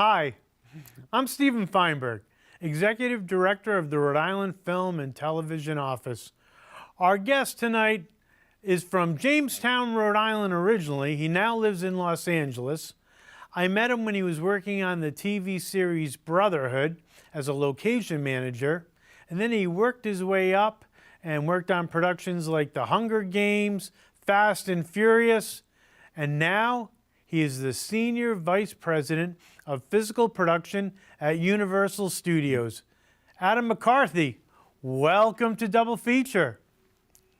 Hi, I'm Stephen Feinberg, Executive Director of the Rhode Island Film and Television Office. Our guest tonight is from Jamestown, Rhode Island originally. He now lives in Los Angeles. I met him when he was working on the TV series Brotherhood as a location manager, and then he worked his way up and worked on productions like The Hunger Games, Fast and Furious, and now he is the Senior Vice President of Physical Production at Universal Studios. Adam McCarthy, welcome to Double Feature.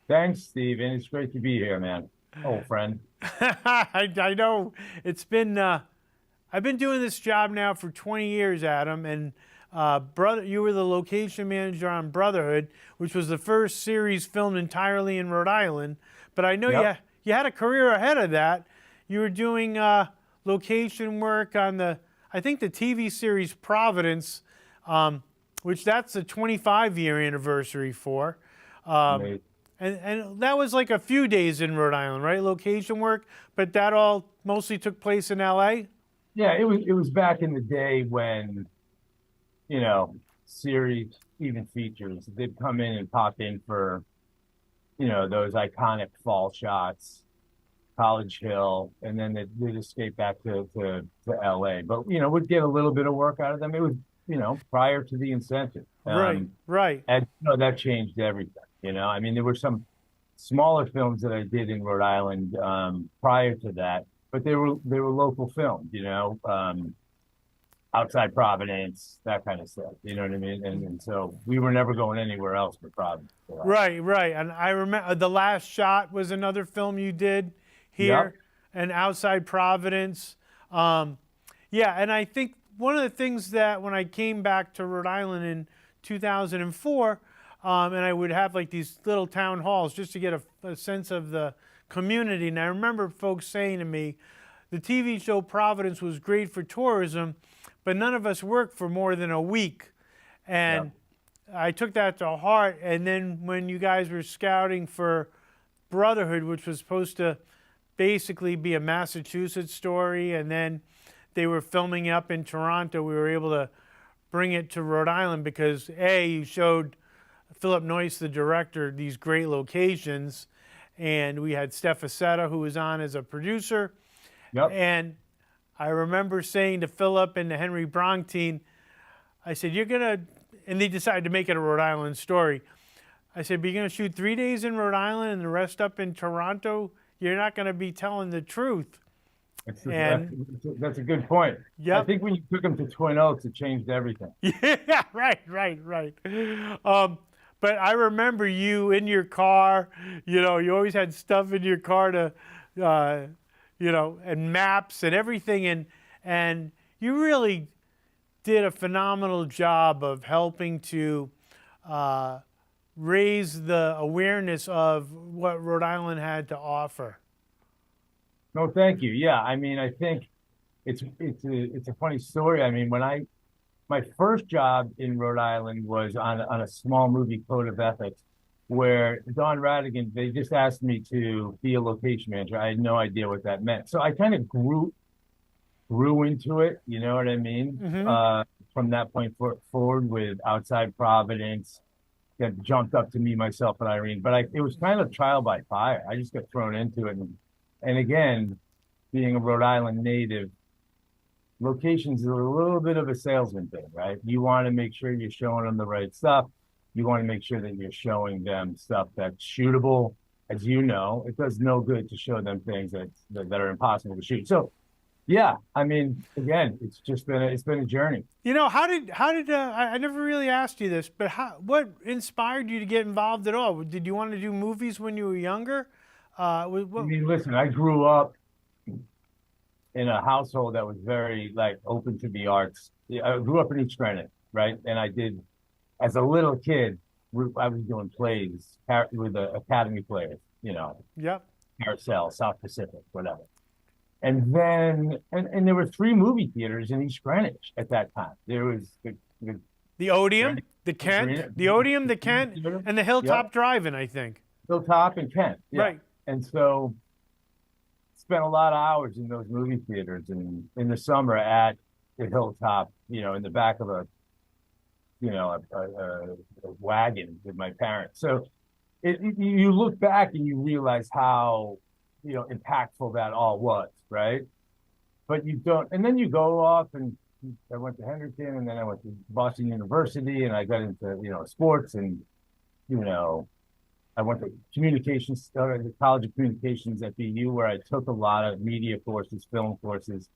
Thanks, Steven. It's great to be here, man. Old friend. I know it's been, I've been doing this job now for 20 years, Adam, and you were the location manager on Brotherhood, which was the first series filmed entirely in Rhode Island. But I know you had a career ahead of that. You were doing location work on I think the TV series Providence, which that's a 25-year anniversary for. And that was like a few days in Rhode Island, right? Location work, but that all mostly took place in LA? Yeah, it was back in the day when, series, even features, they'd come in and pop in for, those iconic fall shots, College Hill, and then they'd escape back to LA. But, we'd get a little bit of work out of them. It was, prior to the incentive. Right. And that changed everything. I mean, there were some smaller films that I did in Rhode Island prior to that, but they were local films, outside Providence, that kind of stuff. You know what I mean? And so we were never going anywhere else but Providence. Right. And I remember The Last Shot was another film you did here, and outside Providence. And I think one of the things that when I came back to Rhode Island in 2004, and I would have like these little town halls just to get a sense of the community. And I remember folks saying to me, the TV show Providence was great for tourism, but none of us worked for more than a week. And I took that to heart. And then when you guys were scouting for Brotherhood, which was supposed to basically be a Massachusetts story, and then they were filming up in Toronto, we were able to bring it to Rhode Island because you showed Philip Noyce, the director, these great locations, and we had Steph Facetta, who was on as a producer. And I remember saying to Philip and to Henry Brontine, I said, and they decided to make it a Rhode Island story. I said, but you're going to shoot 3 days in Rhode Island and the rest up in Toronto? You're not going to be telling the truth. That's a good point. I think when you took them to Twin Oaks, it changed everything. Yeah, right. But I remember you in your car, you always had stuff in your car to, and maps and everything. And you really did a phenomenal job of helping to raise the awareness of what Rhode Island had to offer. No, thank you. Yeah, I mean, I think it's a funny story. I mean, my first job in Rhode Island was on a small movie, Code of Ethics, where Don Radigan, they just asked me to be a location manager. I had no idea what that meant. So I kind of grew into it, you know what I mean? From that point forward with Outside Providence, that jumped up to me, myself, and Irene. But it was kind of trial by fire. I just got thrown into it. And again, being a Rhode Island native, locations are a little bit of a salesman thing, right? You want to make sure you're showing them the right stuff. You want to make sure that you're showing them stuff that's shootable. As you know, it does no good to show them things that are impossible to shoot. So, yeah, I mean, again, it's been a journey. How did I never really asked you this, but what inspired you to get involved at all? Did you want to do movies when you were younger? I mean, listen, I grew up in a household that was very open to the arts. I grew up in East Greenwich, right? And I did, as a little kid, I was doing plays with the Academy players, Carousel, South Pacific, whatever. And then, and there were 3 movie theaters in East Greenwich at that time. There was the Odeum, the Kent, and the Hilltop Drive-In, I think. Hilltop and Kent, yeah. Right. And so spent a lot of hours in those movie theaters, and in the summer at the hilltop, in the back of a wagon with my parents. So you look back and you realize how, impactful that all was, right? But you don't, and then you go off and I went to Henderson and then I went to Boston University and I got into, sports and, you know, I went to communications, started the College of Communications at BU where I took a lot of media courses, film courses.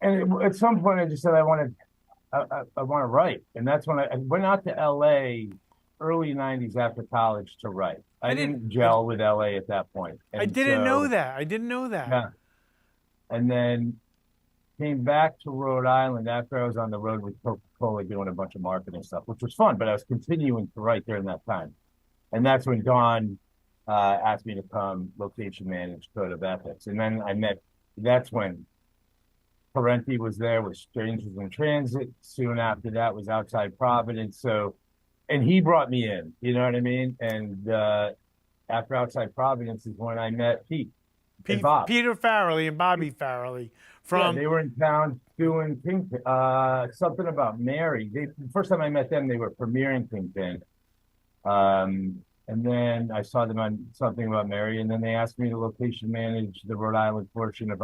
And at some point I just said, I want to write. And that's when I went out to LA early 90s after college to write. I didn't gel with LA at that point. I didn't know that. I didn't know that. Yeah. And then came back to Rhode Island after I was on the road with Coca-Cola doing a bunch of marketing stuff, which was fun, but I was continuing to write during that time. And that's when Dawn asked me to come location manage Code of Ethics. And then that's when Parenti was there with Strangers in Transit. Soon after that was Outside Providence. So, and he brought me in, you know what I mean? And after Outside Providence is when I met Pete and Bob. Peter Farrelly and Bobby Farrelly. They were in town doing Kingpin, something about Mary. The first time I met them, they were premiering Kingpin. And then I saw them on something about Mary, and then they asked me to location manage the Rhode Island portion of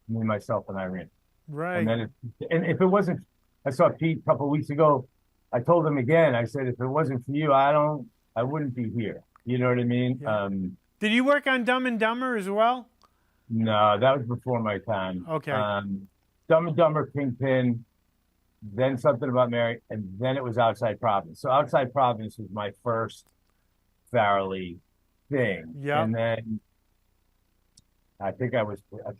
Me, Myself, and Irene. Right. And then and if it wasn't, I saw Pete a couple of weeks ago. I told him again. I said, if it wasn't for you, I wouldn't be here. You know what I mean? Yeah. Did you work on Dumb and Dumber as well? No, that was before my time. Okay. Dumb and Dumber, Kingpin, then something about Mary, and then it was Outside Providence. So Outside Providence was my first Farrelly thing. Yeah. And then I think it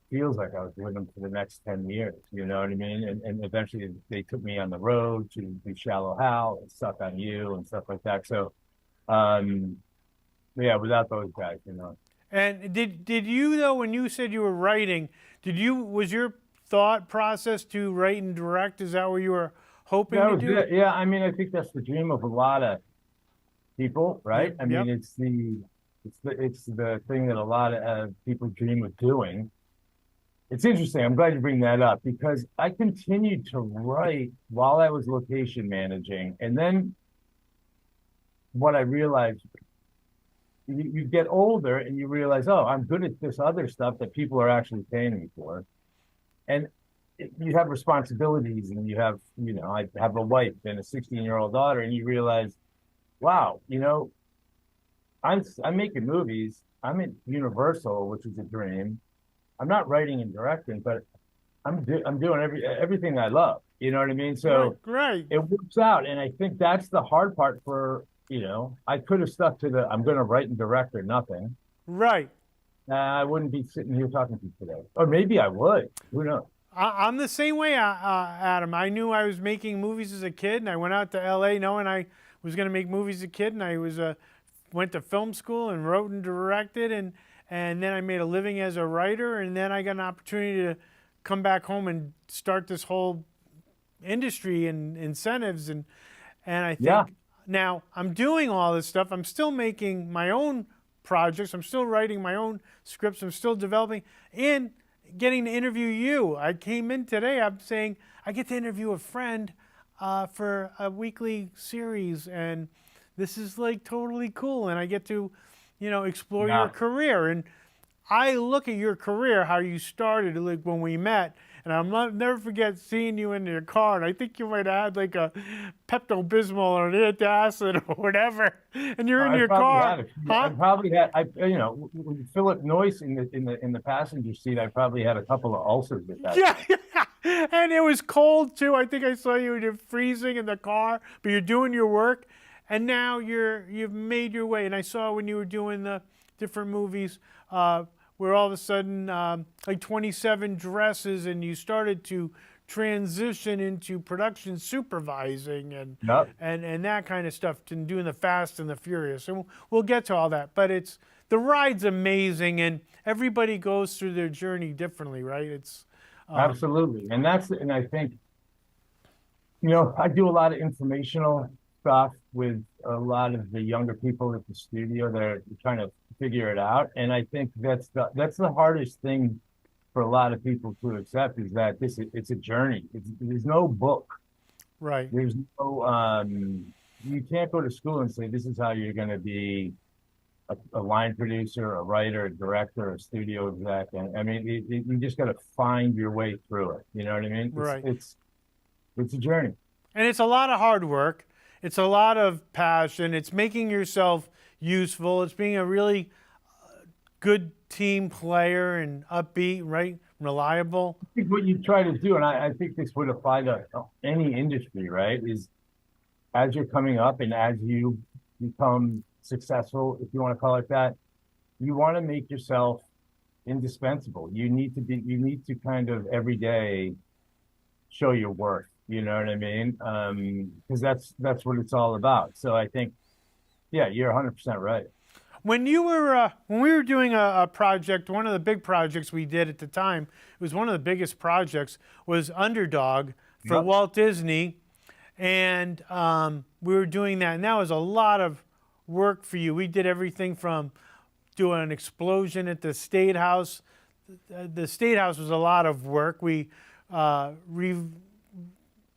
feels like I was with them for the next 10 years, you know what I mean? And eventually they took me on the road to do Shallow Hal and Suck on You and stuff like that. So, yeah, without those guys, you know. And did you, though, when you said you were writing, was your thought process to write and direct? Is that what you were hoping to do? Yeah, I mean, I think that's the dream of a lot of people, right? I mean, it's the thing that a lot of people dream of doing. It's interesting. I'm glad you bring that up because I continued to write while I was location managing. And then what I realized, you get older and you realize, oh, I'm good at this other stuff that people are actually paying me for. And you have responsibilities and you have, I have a wife and a 16-year-old daughter, and you realize, wow, I'm making movies. I'm at Universal, which is a dream. I'm not writing and directing, but I'm doing everything I love. You know what I mean? So right. It works out, and I think that's the hard part for I could have stuck to I'm going to write and direct or nothing. Right. I wouldn't be sitting here talking to you today, or maybe I would. Who knows? I'm the same way, Adam. I knew I was making movies as a kid, and I went out to L.A. knowing I was going to make movies as a kid, and I went to film school and wrote and directed, and then I made a living as a writer, and then I got an opportunity to come back home and start this whole industry and incentives, and I think now I'm doing all this stuff. I'm still making my own projects. I'm still writing my own scripts. I'm still developing and getting to interview you. I came in today. I'm saying I get to interview a friend for a weekly series, and this is like totally cool. And I get to, explore your career. And I look at your career, how you started, like when we met, and I'll never forget seeing you in your car. And I think you might have had like a Pepto-Bismol or an antacid or whatever. And you're in your car. I probably had, with Philip Noyce in the passenger seat, I probably had a couple of ulcers with that. Yeah. And it was cold too. I think I saw you and you're freezing in the car, but you're doing your work. And now you've made your way. And I saw when you were doing the different movies, where all of a sudden, like 27 Dresses, and you started to transition into production supervising and that kind of stuff, and doing the Fast and the Furious. And we'll get to all that. But the ride's amazing, and everybody goes through their journey differently, right? It's absolutely, and I think, I do a lot of informational stuff with a lot of the younger people at the studio. They're trying to figure it out, and I think that's the hardest thing for a lot of people to accept is that it's a journey. There's no book. Right. There's no you can't go to school and say this is how you're going to be a line producer, a writer, a director, a studio exec. And I mean, you just got to find your way through it. You know what I mean? Right. It's a journey. And it's a lot of hard work. It's a lot of passion. It's making yourself useful. It's being a really good team player and upbeat, right? Reliable. I think what you try to do, and I think this would apply to any industry, right, is as you're coming up and as you become successful, if you want to call it that, you want to make yourself indispensable. You need to kind of every day show your worth. You know what I mean? Because that's what it's all about. So I think, yeah, you're 100% right. When we were doing a project, one of the big projects we did at the time, it was one of the biggest projects, was Underdog for Yep. Walt Disney. And we were doing that, and that was a lot of work for you. We did everything from doing an explosion at the State House. The State House was a lot of work. We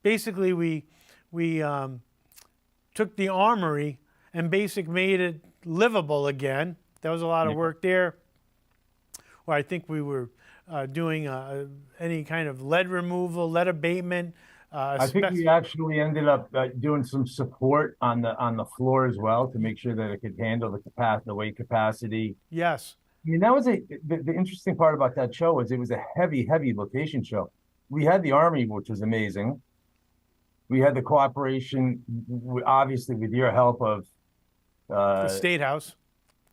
basically took the Armory and made it livable again. That was a lot of work there. Well, I think we were doing any kind of lead removal, lead abatement. I think we actually ended up doing some support on the floor as well to make sure that it could handle the weight capacity. Yes. I mean, that was the interesting part about that show was it was a heavy location show. We had the Army, which was amazing. We had the cooperation, obviously, with your help of The State House.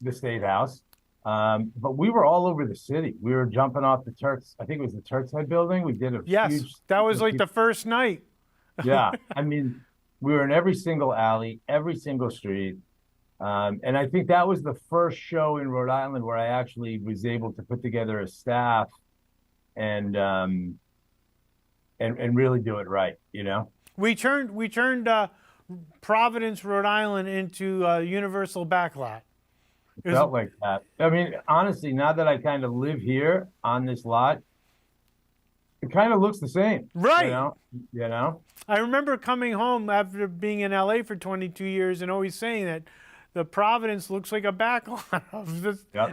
the State House. But we were all over the city. We were jumping off the Turks. I think it was the Turks Head building. We did a Yes, huge. that was like the first night. Yeah, I mean, we were in every single alley, every single street. And I think that was the first show in Rhode Island where I actually was able to put together a staff and really do it right, you know? We turned Providence, Rhode Island into a universal backlot. It felt like that. I mean, honestly, now that I kind of live here on this lot, it kind of looks the same. Right. You know? I remember coming home after being in LA for 22 years and always saying that the Providence looks like a backlot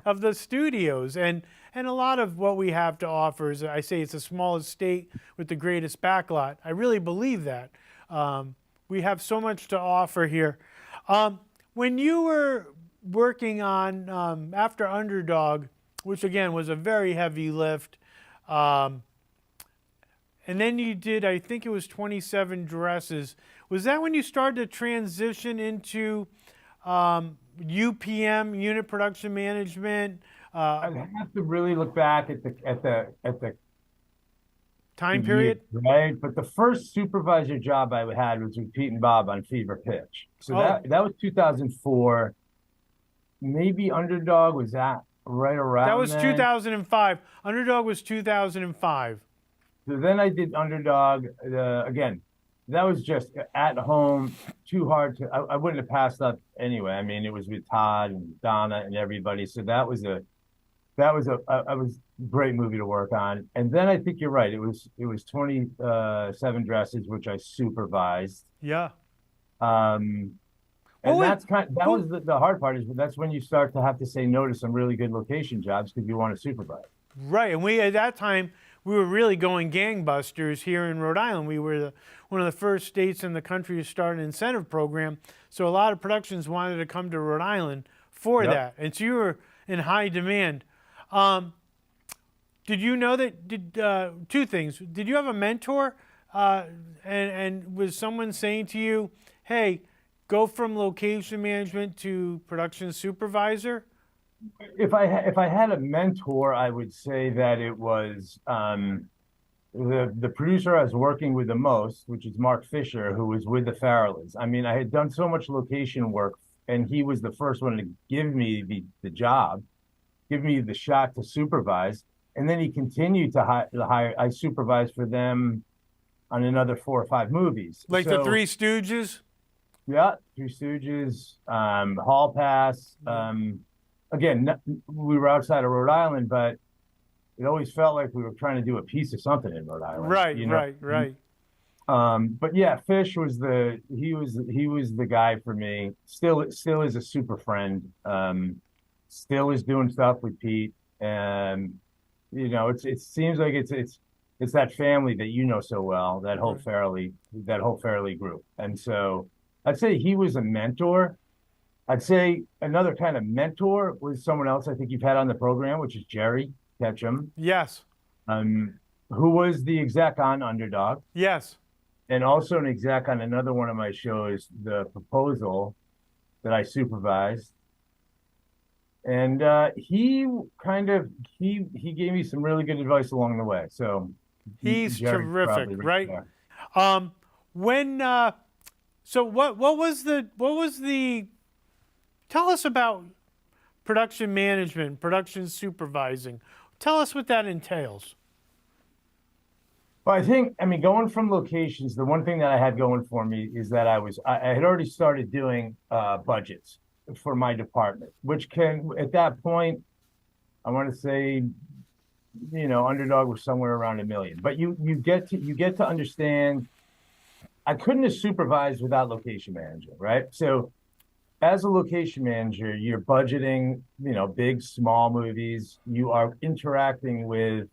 of the studios. And a lot of what we have to offer is, I say it's the smallest state with the greatest backlot. I really believe that. We have so much to offer here. When you were working on, after Underdog, which again was a very heavy lift, and then you did, I think it was 27 Dresses. Was that when you started to transition into UPM, Unit Production Management? I have to really look back at the time period? Right. But the first supervisor job I had was with Pete and Bob on Fever Pitch. So that was 2004. Maybe Underdog was that right around That was then. 2005. Underdog was 2005. So then I did Underdog again. That was just at home, too hard to. I wouldn't have passed up anyway. I mean, it was with Todd and Donna and everybody. So that was a great movie to work on. And then I think you're right. It was 27 Dresses, which I supervised. Yeah. And that's was the hard part is that's when you start to have to say no to some really good location jobs because you want to supervise. Right, and we at that time we were really going gangbusters here in Rhode Island. We were one of the first states in the country to start an incentive program. So a lot of productions wanted to come to Rhode Island for that, and so you were in high demand. Did you know that? Two things. Did you have a mentor, and was someone saying to you, "Hey, go from location management to production supervisor"? If I had a mentor, I would say that it was the producer I was working with the most, which is Mark Fisher, who was with the Farrellys. I mean, I had done so much location work, and he was the first one to give me the job, give me the shot to supervise, and then he continued to hire. I supervised for them on another 4 or 5 movies, like the Three Stooges. Yeah, Three Stooges, Hall Pass. Again, we were outside of Rhode Island, but it always felt like we were trying to do a piece of something in Rhode Island. Right, You know? right. But yeah, Fish was the guy for me. Still is a super friend. Still is doing stuff with Pete. And it seems like it's that family that you know so well, that whole Farrelly group. And so I'd say he was a mentor. I'd say another kind of mentor was someone else I think you've had on the program, which is Jerry Ketchum, Yes. who was the exec on Underdog. Yes. And also an exec on another one of my shows, The Proposal, that I supervised. And he gave me some really good advice along the way. So he's Jerry's terrific, right? There. So what was the tell us about production management, production supervising. Tell us what that entails. Well, I mean, going from locations, the one thing that I had going for me is that I had already started doing budgets for my department, which at that point, I want to say, Underdog was somewhere around $1 million. But you get to understand, I couldn't have supervised without location manager, right? So as a location manager, you're budgeting, big, small movies. You are interacting with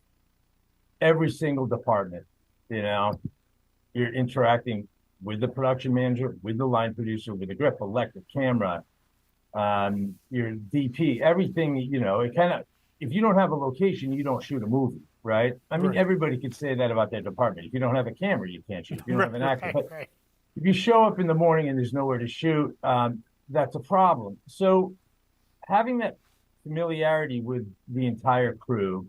every single department. You're interacting with the production manager, with the line producer, with the grip, electric, camera, your DP, everything. It kind of, if you don't have a location, you don't shoot a movie, right? I mean, everybody could say that about their department. If you don't have a camera, you can't shoot. If you don't have an actor, but if you show up in the morning and there's nowhere to shoot, that's a problem. So having that familiarity with the entire crew,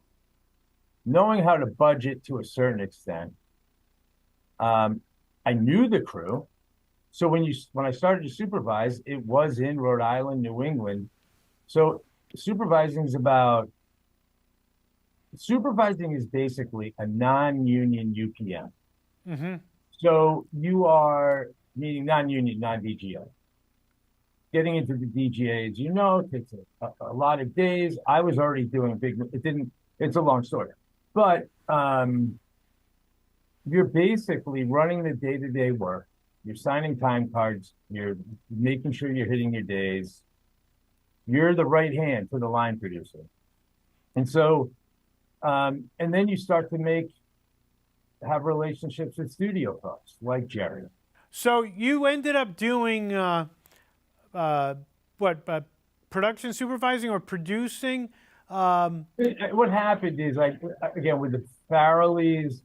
knowing how to budget to a certain extent. I knew the crew. So when I started to supervise, it was in Rhode Island, New England. So supervising is basically a non-union UPM. Mm-hmm. So you are meaning non-union, non-DGA. Getting into the DGA, as you know, takes a lot of days. I was already doing it's a long story. But you're basically running the day-to-day work. You're signing time cards. You're making sure you're hitting your days. You're the right hand for the line producer. And so, and then you start to have relationships with studio folks like Jerry. So you ended up doing production supervising or producing? What happened is, again, with the Farrellys.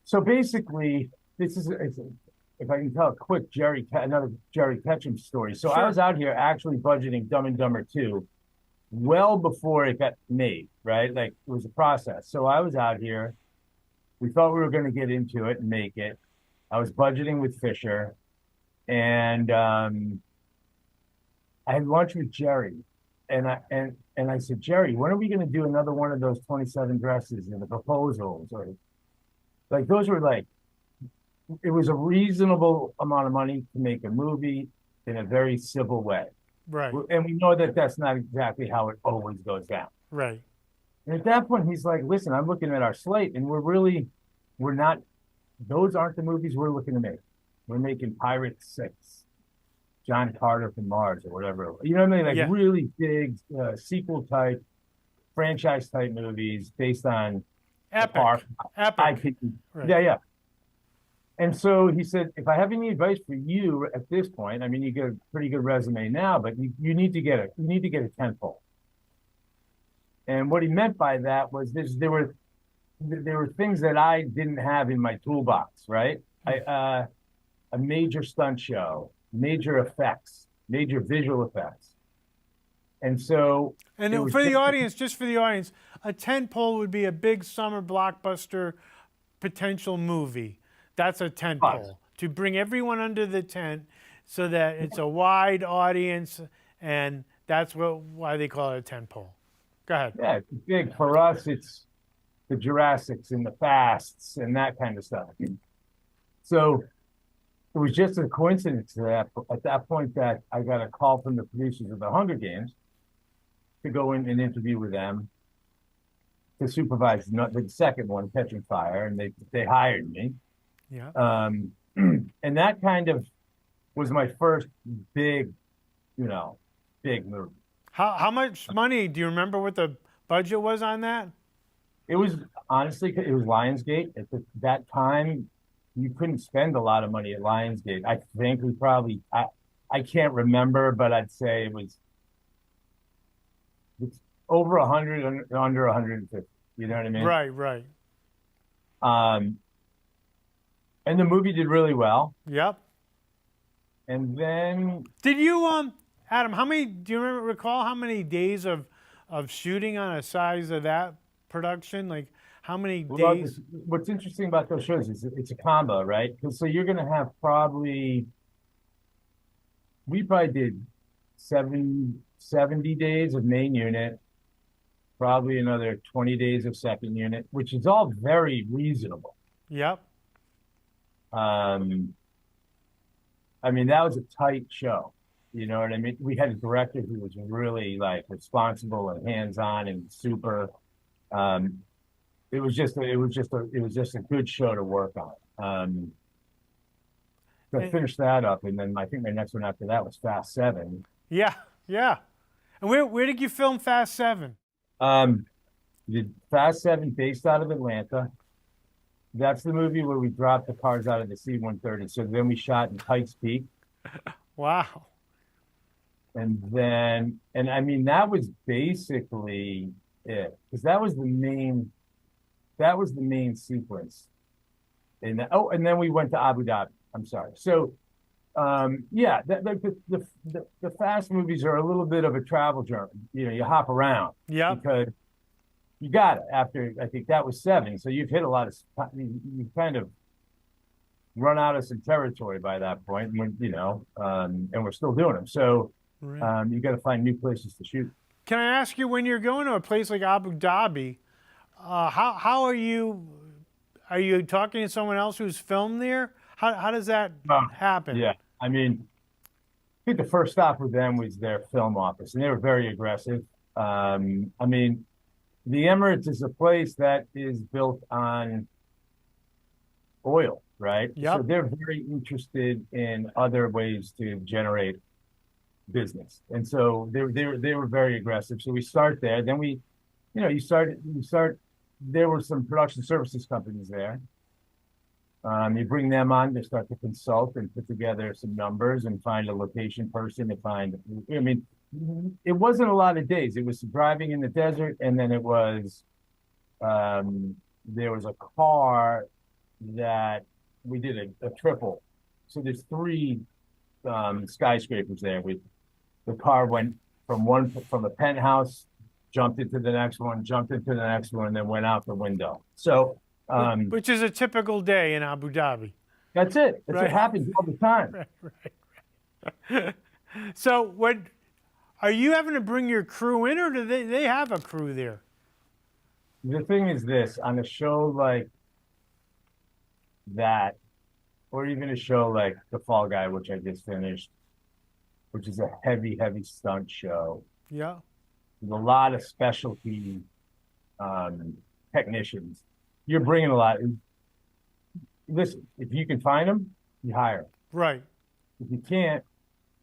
So basically, if I can tell a quick another Jerry Ketchum story. So Sure. I was out here actually budgeting Dumb and Dumber 2 well before it got made, right? Like, it was a process. So I was out here. We thought we were going to get into it and make it. I was budgeting with Fisher, and I had lunch with Jerry. And I said, Jerry, when are we going to do another one of those 27 dresses and the proposals? Or like, those were like, it was a reasonable amount of money to make a movie in a very civil way. Right. And we know that that's not exactly how it always goes down. Right. And at that point, he's like, listen, I'm looking at our slate and those aren't the movies we're looking to make. We're making Pirate 6. John Carter from Mars or whatever. You know what I mean? Like really big sequel type, franchise type movies based on epic. IP. Right. Yeah. And so he said, if I have any advice for you at this point, I mean, you get a pretty good resume now, but you need to get a tentpole. And what he meant by that was there were things that I didn't have in my toolbox, right? A major stunt show, major effects, major visual effects. And so, and for the audience, a tentpole would be a big summer blockbuster potential movie. That's a tentpole, to bring everyone under the tent so that it's a wide audience, and that's why they call it a tentpole. Go ahead. Yeah, it's big. For us, it's the Jurassics and the Fasts and that kind of stuff. So it was just a coincidence that at that point that I got a call from the producers of the Hunger Games to go in and interview with them. to supervise the second one, Catching Fire, and they hired me. Yeah. And that kind of was my first big, big movie. How much money do you remember what the budget was on that? It was honestly, it was Lionsgate. That time, you couldn't spend a lot of money at Lionsgate. I think we probably, I can't remember, but I'd say it's over 100, under 150. You know what I mean? Right, right. Um, and the movie did really well. Yep. And then, Did you Adam, do you recall how many days of shooting on a size of that production? Like how many days? what's interesting about those shows is it's a combo, right? Because so you're going to have we probably did 70 days of main unit, probably another 20 days of second unit, which is all very reasonable. Yep. I mean, that was a tight show. You know what I mean? We had a director who was really like responsible and hands-on and super. It was just a good show to work on. So I finished that up, and then I think my next one after that was Fast 7. Yeah, yeah. And where did you film Fast 7? Did Fast 7 based out of Atlanta. That's the movie where we dropped the cars out of the C-130. So then we shot in Pikes Peak. Wow. And I mean, that was basically it. Because that was the main sequence. And then we went to Abu Dhabi. I'm sorry. So, yeah, the Fast movies are a little bit of a travel journey. You know, you hop around. Yeah. Because you got it after, I think that was 7. So you've hit a lot of, you kind of run out of some territory by that point, and we're still doing them. So right. You got to find new places to shoot. Can I ask you, when you're going to a place like Abu Dhabi, how are you talking to someone else who's filmed there? How does that happen? Yeah. I mean, I think the first stop with them was their film office, and they were very aggressive. I mean, the Emirates is a place that is built on oil, right? Yep. So they're very interested in other ways to generate business. And so they were very aggressive. So we start there. Then you start, there were some production services companies there. You bring them on, they start to consult and put together some numbers and find a location person I mean, it wasn't a lot of days. It was driving in the desert, and then it was there was a car that we did a triple. So there's 3 skyscrapers there. The car went from a penthouse, jumped into the next one, and then went out the window. So which is a typical day in Abu Dhabi. That's it. That's right. What happens all the time. Right. So are you having to bring your crew in, or do they have a crew there? The thing is this, on a show like that, or even a show like The Fall Guy, which I just finished, which is a heavy, heavy stunt show. Yeah. There's a lot of specialty technicians. You're bringing a lot. Listen, if you can find them, you hire them. Right. If you can't,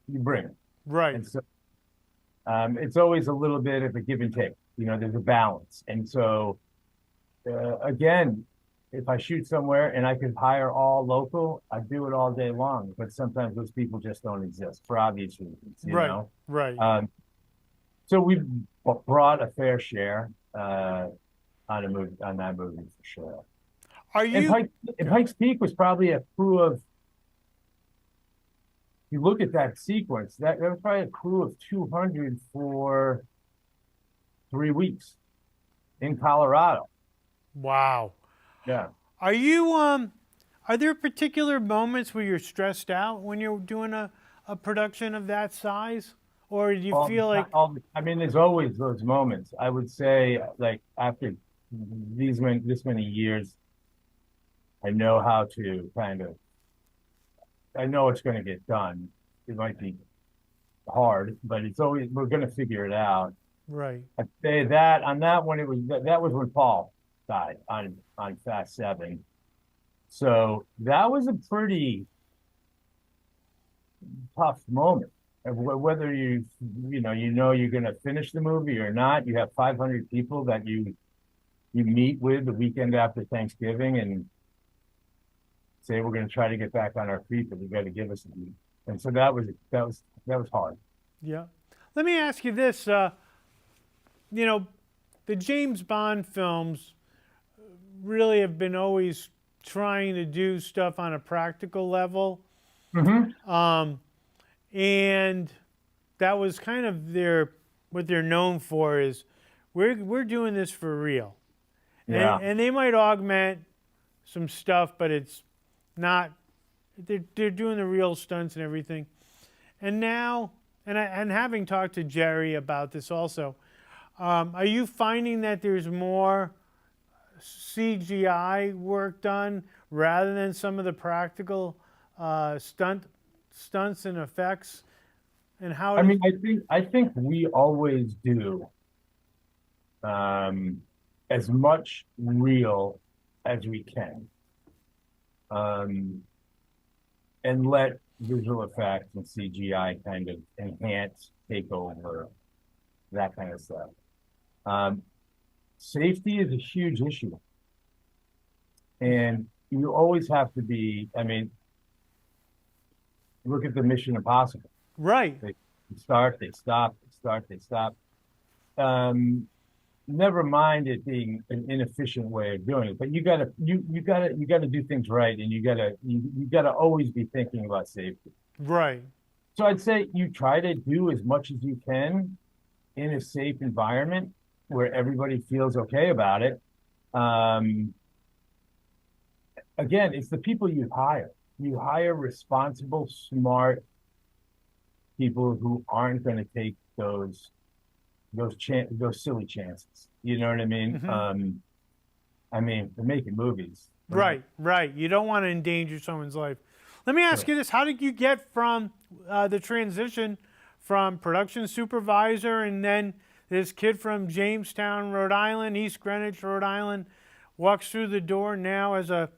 you bring them. Right. And so it's always a little bit of a give and take. You know, there's a balance. And so, again, if I shoot somewhere and I could hire all local, I'd do it all day long. But sometimes those people just don't exist for obvious reasons. You right. know? Right. So we've brought a fair share on that movie for sure. And Pikes Peak was probably a crew of. You look at that sequence, that was probably a crew of 200 for 3 weeks in Colorado. Wow. Yeah. Are there particular moments where you're stressed out when you're doing a production of that size? Or do you feel like... I mean, there's always those moments. I would say, like, after this many years, I know how to I know it's going to get done. It might be hard, but it's always, we're going to figure it out. Right. I'd say that on that one, that was when Paul died on Fast Seven. So that was a pretty tough moment. Whether you know you're going to finish the movie or not, you have 500 people that you meet with the weekend after Thanksgiving and say we're going to try to get back on our feet, but you got to give us a week. And so that was hard. Yeah. Let me ask you this. You know, the James Bond films really have been always trying to do stuff on a practical level. Mm-hmm. And that was kind of what they're known for is we're doing this for real. Yeah. And they might augment some stuff, but it's not. They're doing the real stunts and everything. And now, and having talked to Jerry about this also, are you finding that there's more CGI work done rather than some of the practical stunts and effects? And how? I mean, I think we always do as much real as we can, and let visual effects and CGI kind of enhance, take over, that kind of stuff. Um, Safety is a huge issue, and you always have to be. I mean, look at the Mission Impossible. Right. They start, they stop, they start, they stop. Never mind it being an inefficient way of doing it, but you gotta do things right, and you gotta always be thinking about safety. Right. So I'd say you try to do as much as you can in a safe environment where everybody feels okay about it. Um, Again, it's the people you hire. You hire responsible, smart people who aren't going to take those silly chances. You know what I mean? Mm-hmm. I mean, they're making movies. Right. Right. You don't want to endanger someone's life. Let me ask you this: how did you get from the transition from production supervisor and then this kid from Jamestown, Rhode Island, East Greenwich, Rhode Island, walks through the door now as a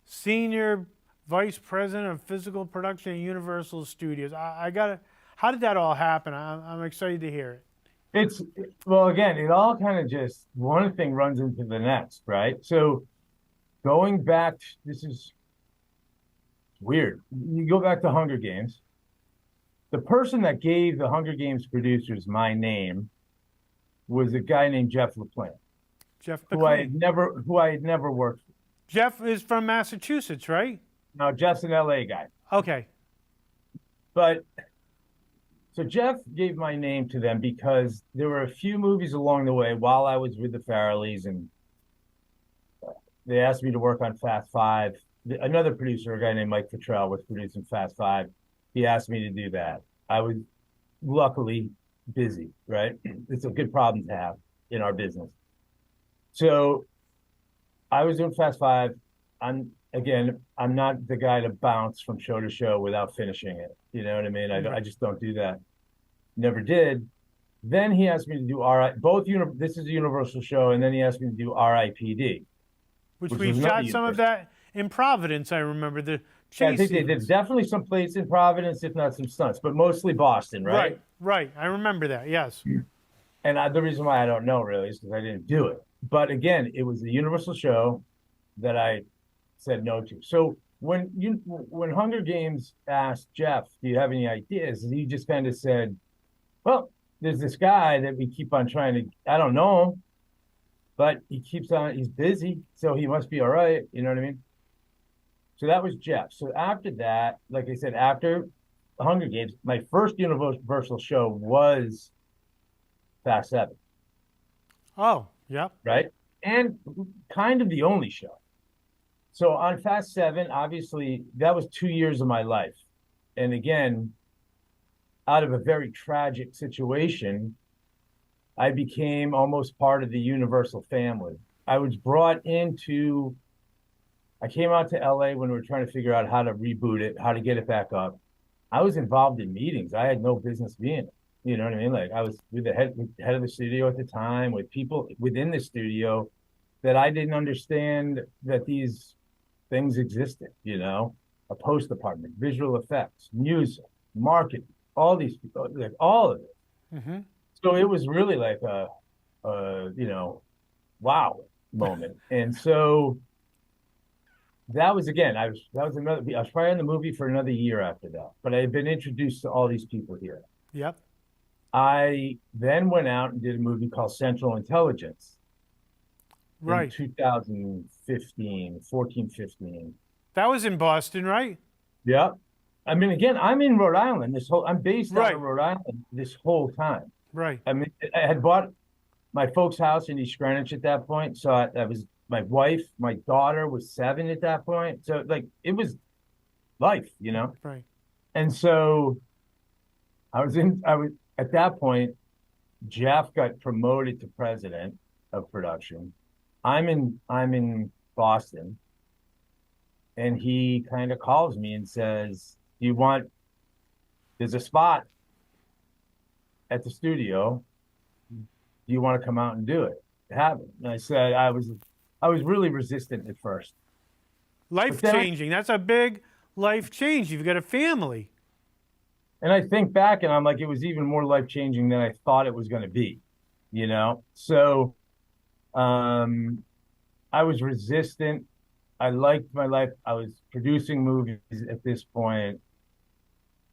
senior vice president of physical production at Universal Studios? I got to. How did that all happen? I'm excited to hear it. Well, again, it all kind of just one thing runs into the next, right? So going back, this is weird. You go back to Hunger Games. The person that gave the Hunger Games producers my name was a guy named Jeff LaPlante, Jeff who I McCarthy. had never worked with. Jeff is from Massachusetts, right? Now, Jeff's an LA guy. Okay. But so Jeff gave my name to them because there were a few movies along the way while I was with the Farrellys, and they asked me to work on Fast Five. Another producer, a guy named Mike Cottrell, was producing Fast Five. He asked me to do that. I was luckily busy, right? It's a good problem to have in our business. So I was doing Fast Five. I'm not the guy to bounce from show to show without finishing it. You know what I mean? I just don't do that. Never did. Then he asked me to do this is a Universal show, and then he asked me to do RIPD, Which which we was another shot some of that in Providence, I remember. The Yeah, I chase think they did scenes. definitely some place in Providence, if not some stunts, but mostly Boston, right? Right, right. I remember that, yes. And the reason why I don't know really is because I didn't do it. But again, it was the Universal show that I said no to. So when Hunger Games asked Jeff, "Do you have any ideas?" he just kind of said, "Well, there's this guy that we keep on trying to. I don't know him, but he keeps on. He's busy, so he must be all right. You know what I mean?" So that was Jeff. So after that, like I said, after the Hunger Games, my first Universal show was Fast Seven, Oh, yep. right? And kind of the only show. So on Fast Seven, obviously, that was 2 years of my life. And again, out of a very tragic situation, I became almost part of the Universal family. I was brought into, I came out to LA when we were trying to figure out how to reboot it, how to get it back up. I was involved in meetings. I had no business being it. You know what I mean? Like I was with the head of the studio at the time, with people within the studio that I didn't understand that these things existed, a post department, visual effects, music, marketing, all these people, like all of it. Mm-hmm. So it was really like wow moment. And so that was again, that was another, I was probably in the movie for another year after that, but I had been introduced to all these people here. Yep. I then went out and did a movie called Central Intelligence in Right. 2015, 14, 15. That was in Boston, right? Yeah. I mean, again, I'm in Rhode Island. I'm based out Right. of Rhode Island this whole time. Right. I mean, I had bought my folks' house in East Greenwich at that point. So I was, my wife, my daughter was 7 at that point. So like it was life, Right. And so I was at that point, Jeff got promoted to president of production. I'm in Boston, and he kind of calls me and says, there's a spot at the studio. Do you want to come out and do it? Have it. And I said I was really resistant at first. Life changing. That's a big life change. You've got a family. And I think back and I'm like, it was even more life changing than I thought it was going to be, So I was resistant. I liked my life. I was producing movies at this point,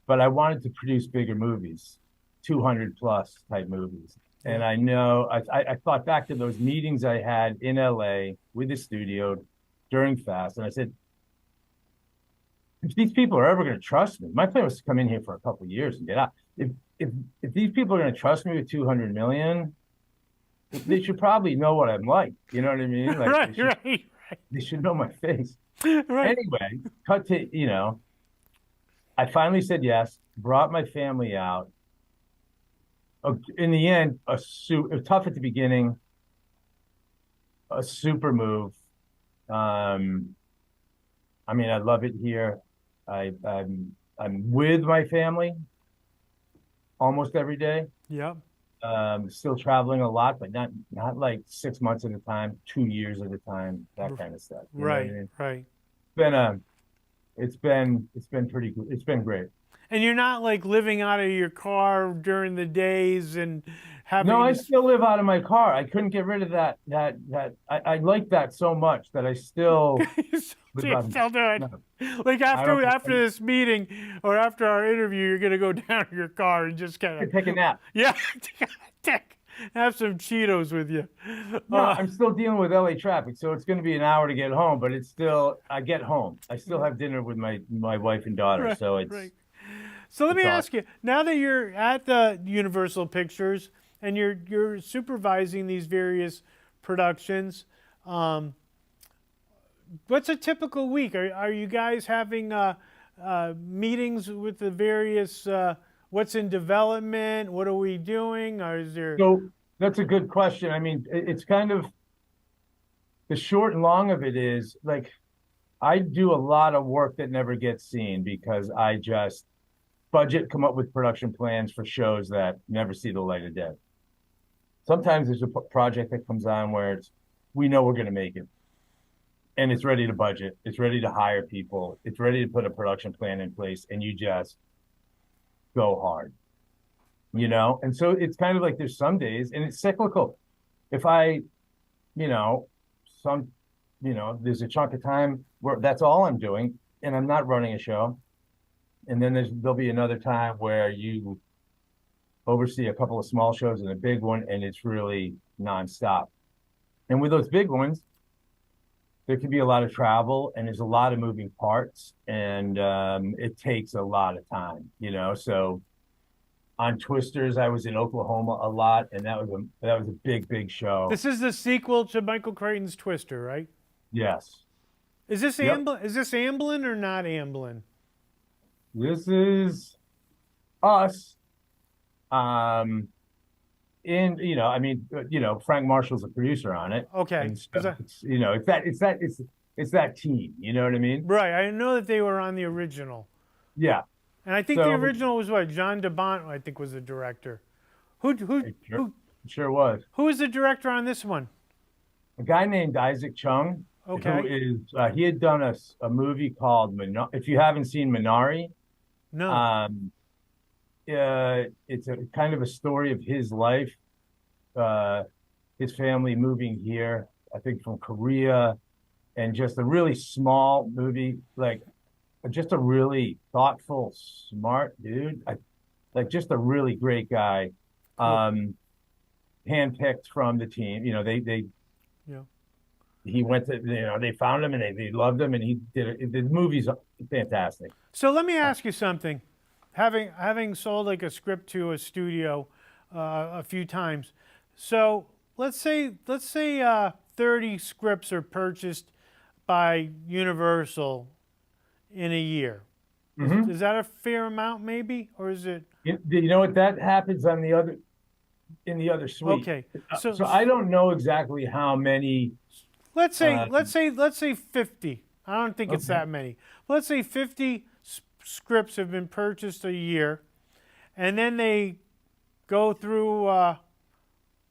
but I wanted to produce bigger movies, 200 plus type movies. And I know I thought back to those meetings I had in LA with the studio during Fast, and I said, if these people are ever going to trust me, my plan was to come in here for a couple of years and get out. If these people are going to trust me with 200 million, they should probably know what I'm like. You know what I mean? Like Right. they should know my face. Right. Anyway, cut to, I finally said yes, brought my family out. In the end, it was tough at the beginning, a super move. I mean, I love it here. I'm with my family almost every day. Yep. Still traveling a lot, but not like 6 months at a time, 2 years at a time, that kind of stuff. You know what I Right. mean? Right. It's been pretty cool. It's been great. And you're not like living out of your car during the days and having. No, I still live out of my car. I couldn't get rid of that. I like that so much that I still Still do it. No, Like after this meeting or after our interview, you're gonna go down to your car and just kind of take a nap. Yeah, have some Cheetos with you. No, I'm still dealing with LA traffic, so it's going to be an hour to get home. But it's still, I get home. I still have dinner with my wife and daughter. Right, So it's right. So let me ask you: now that you're at the Universal Pictures and you're supervising these various productions, what's a typical week? Are you guys having meetings with the various? What's in development? What are we doing? Or is there? So that's a good question. I mean, it's kind of the short and long of it is like I do a lot of work that never gets seen because I just come up with production plans for shows that never see the light of day. Sometimes there's a project that comes on where we know we're going to make it and it's ready to budget. It's ready to hire people. It's ready to put a production plan in place and you just go hard, And so it's kind of like there's some days and it's cyclical. If there's a chunk of time where that's all I'm doing and I'm not running a show. And then there'll be another time where you oversee a couple of small shows and a big one, and it's really nonstop. And with those big ones, there can be a lot of travel and there's a lot of moving parts and it takes a lot of time, So on Twisters, I was in Oklahoma a lot, and that was a big show. This is the sequel to Michael Crichton's Twister, right? Yes. Is this Amblin? Is this Amblin or not Amblin? This is us. Frank Marshall's a producer on it. Okay. So it's that team. You know what I mean? Right. I know that they were on the original. Yeah. And I think the original was what? John DeBont, I think, was the director. Who It sure, who it sure was. who is the director on this one? A guy named Isaac Chung, who Okay. is he had done a movie called If you haven't seen Minari, No. um, it's a kind of a story of his life, uh, his family moving here, I think from Korea, and just a really small movie, like just a really thoughtful, smart dude. Like just a really great guy, Cool. handpicked from the team. They Yeah. he went to they found him and they loved him and he did it. The movie's fantastic. So let me ask you something. Having sold like a script to a studio a few times, so let's say 30 scripts are purchased by Universal in a year. Hmm. Is that a fair amount, maybe, or is it You know what that happens on the other suite. okay? So So I don't know exactly how many. let's say Uh, let's say 50. I don't think it's okay. that many. Let's say 50 scripts have been purchased a year, and then they go through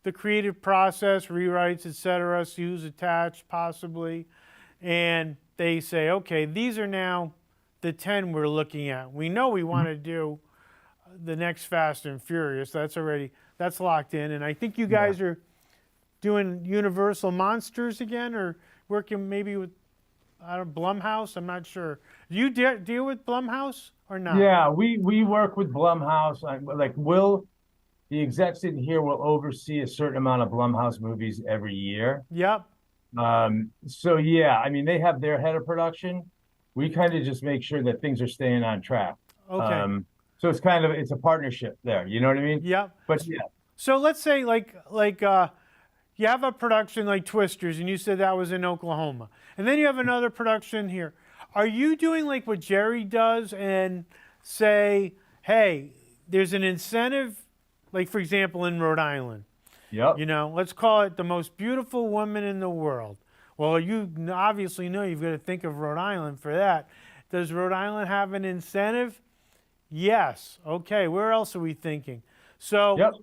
the creative process, rewrites, etc., see who's attached, possibly, and they say, okay, these are now the 10 we're looking at. We know we want to do the next Fast and Furious. That's locked in, and I think you Yeah. guys are doing Universal Monsters again, or working maybe with I don't Blumhouse. I'm not sure. Do you deal with Blumhouse or not? Yeah, we work with Blumhouse. Like the execs in here will oversee a certain amount of Blumhouse movies every year. Yep. So yeah, I mean they have their head of production. We kind of just make sure that things are staying on track. Okay. Um, so it's a partnership there. You know what I mean? Yep. But yeah, So let's say you have a production like Twisters, and you said that was in Oklahoma, and then you have another production here. Are you doing like what Jerry does and say, hey, there's an incentive, like for example in Rhode Island, yep. let's call it the most beautiful woman in the world. Well, you obviously know you've got to think of Rhode Island for that. Does Rhode Island have an incentive? Yes. Okay. Where else are we thinking? So Yep.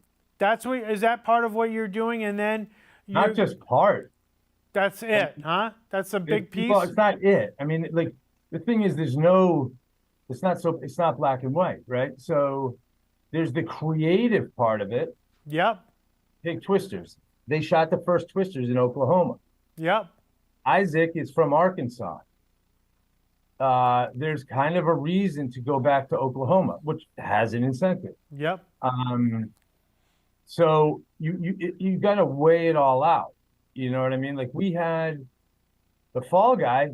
is that part of what you're doing? And then Not just part. that's it, huh? That's a big Well, piece? it's not it. I mean, like the thing is, it's not black and white, right? So there's the creative part of it. Yep. Take Twisters. They shot the first Twisters in Oklahoma. Yep. Isaac is from Arkansas. There's kind of a reason to go back to Oklahoma, which has an incentive. Yep. So you got to weigh it all out. You know what I mean? Like we had the Fall Guy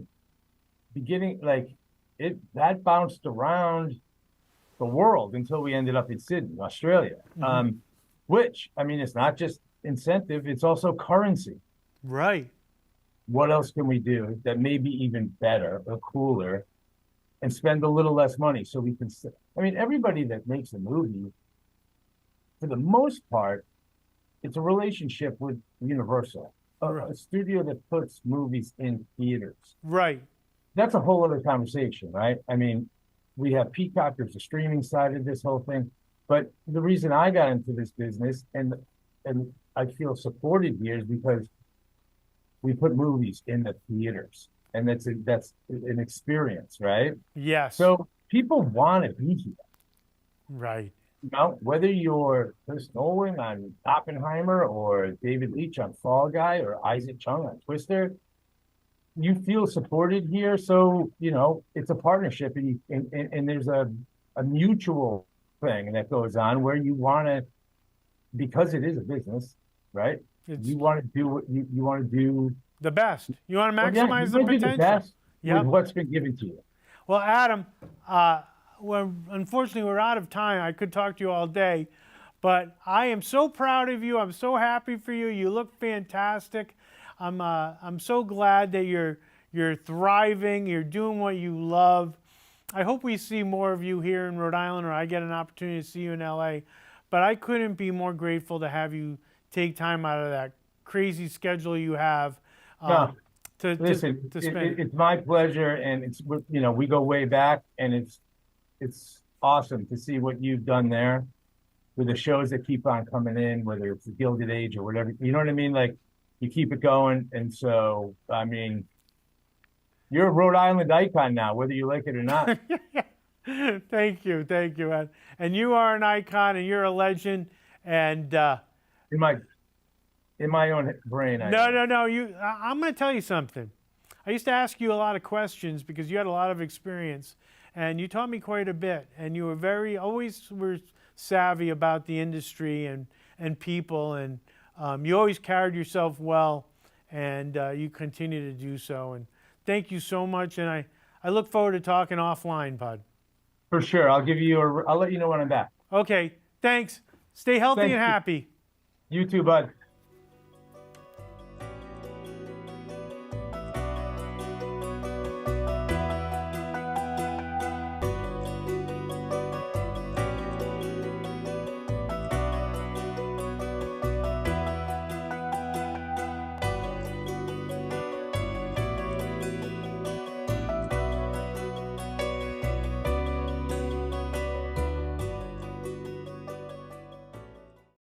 beginning, like that bounced around the world until we ended up in Sydney, Australia. Which I mean, it's not just incentive; it's also currency. Right. What else can we do that may be even better or cooler, and spend a little less money so we can? I mean, everybody that makes a movie, for the most part, it's a relationship with Universal, a studio that puts movies in theaters. Right. That's a whole other conversation, right? I mean, we have Peacock, there's the streaming side of this whole thing. But the reason I got into this business and I feel supported here is because we put movies in the theaters, and that's an experience, right? Yes. So people want to be here. Right. Whether you're Chris Nolan on Oppenheimer or David Leitch on Fall Guy or Isaac Chung on Twister, you feel supported here. So, it's a partnership and there's a mutual thing that goes on where you want to, because it is a business, right? You want to do what you want to do. The best. You want to Well, yeah, maximize you the wanna do potential. best Yep. with what's been given to you. Well, Adam, unfortunately, we're out of time. I could talk to you all day, but I am so proud of you. I'm so happy for you. You look fantastic. I'm so glad that you're thriving. You're doing what you love. I hope we see more of you here in Rhode Island, or I get an opportunity to see you in LA. But I couldn't be more grateful to have you take time out of that crazy schedule you have. Listen, to spend. it's my pleasure, and we go way back, and it's awesome to see what you've done there. with the shows that keep on coming in, whether it's the Gilded Age or whatever. You know what I mean? Like you keep it going, and so I mean, you're a Rhode Island icon now, whether you like it or not. Thank you, and you are an icon, and you're a legend. And In my in my own brain, no. I'm going to tell you something. I used to ask you a lot of questions because you had a lot of experience, and you taught me quite a bit. And you were always were savvy about the industry and people, and you always carried yourself well, and you continue to do so. And thank you so much. And I look forward to talking offline, Bud. For sure. I'll let you know when I'm back. Okay, thanks. Stay healthy Thank and you. happy. You too, bud.